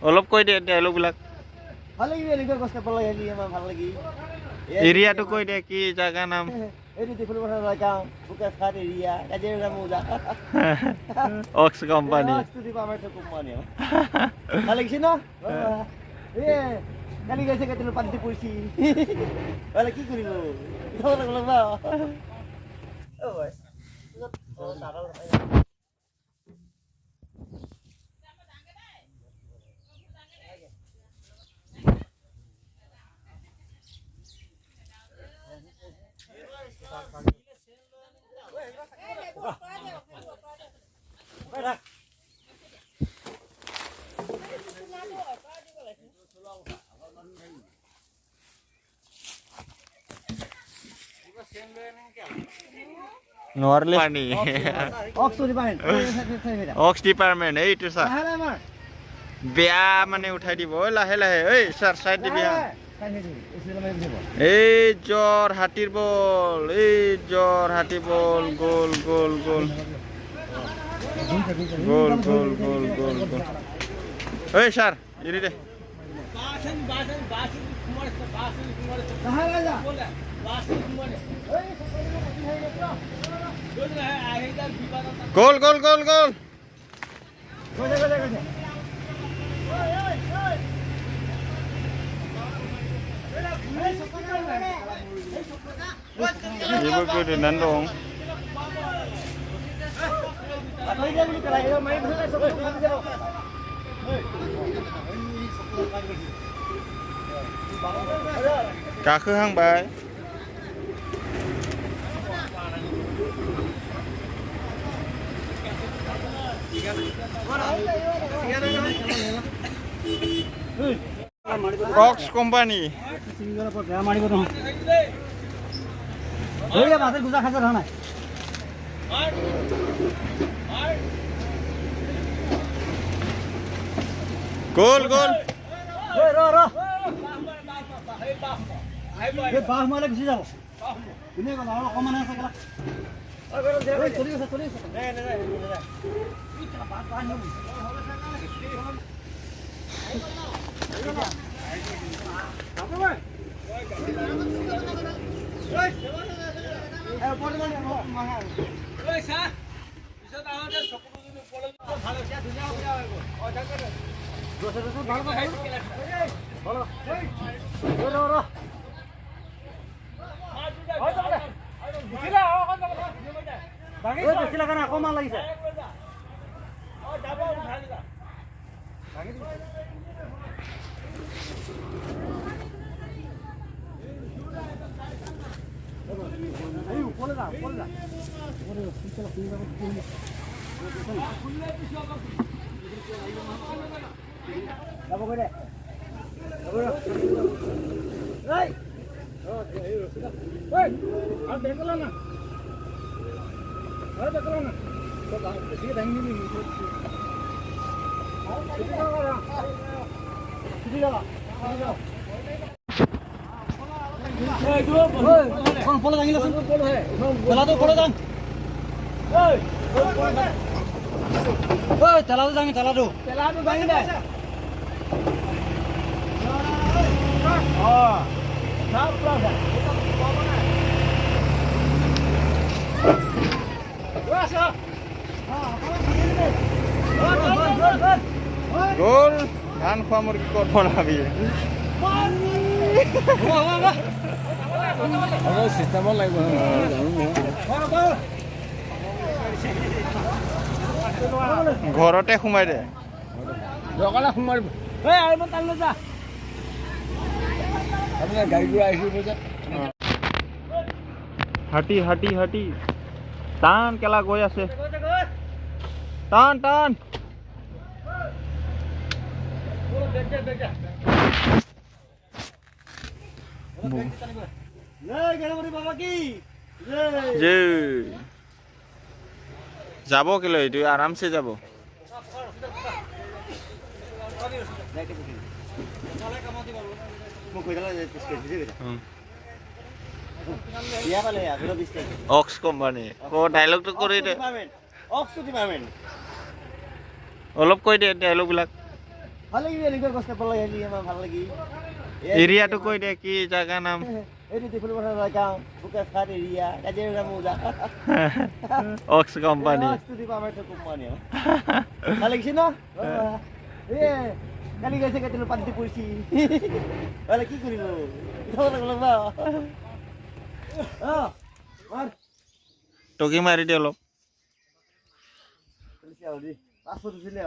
অলপ কৈ দে ডায়লগ বিলাক ভাল লাগি এনেকুৱা গছ নাপালে হেলি আমাৰ ভাল লাগি এৰিয়াটো কৈ দে কি জাগা নাম এইটো ত্ৰিপুল পথাৰ গাঁও বুকাখাট এৰিয়া কাজিৰঙা মৌজা অক্স কোম্পানী ভাল লাগিছে ন কালি গৈছে কেইদিন পাতি পৰিছি কি কৰিব নোৱাৰিলে পানী অক্স ডিপাৰ্টমেণ্ট এইটো চা বেয়া মানে উঠাই দিব লাহে লাহে ঐ ছাৰ চাইড দিবি এই জ্বৰ হাতীৰ বল গোল গোল গোল গোল গোল গোল গোল গোল ঐ ছাৰ এৰি দে গোল গোল গোল গোল ibu ku di nandong gakhöhangbai Ox Company Gol gol Gol ধান খোৱা মুৰ্গী ক'ত বনাবি চিষ্টেমত লাগিব ঘৰতে সোমাই দে দোকানে সোমাই গাড়ী ঘূৰা আহিছো হাতী হাতী হাতী টান কেলা গৈ আছে টান টান जय যাব কেলৈ এইটো আৰামছে যাব মোক কৈ দিলে পিছকে বুজি গৈছে বিয়া পালে আগৰ 20 তাৰিখে অক্স কোম্পানী কো ডায়লগটো কৰি দে অক্সটো ডিপাৰ্টমেণ্ট অলপ কৈ দে ডায়লগবিলাক ভাল লাগি এনেকুৱা কষ্ট পালে হেৰি আমাৰ ভাল লাগি এৰিয়াটো কৈ দে কি জাগা নাম এইটো ত্ৰিপুল পথাৰ গাঁও বুকাখাট এৰিয়া কাজিৰঙা মৌজা অক্স কোম্পানী অক্সটো ডিপাৰ্টমেণ্ট কোম্পানী ভাল লাগিছে ন এ কালি গৈছে কেইদিন পানীতে পৰিছি মানে কি কৰিব টকি মাৰি দে অলপ পাছপোৰ্ট উঠিলে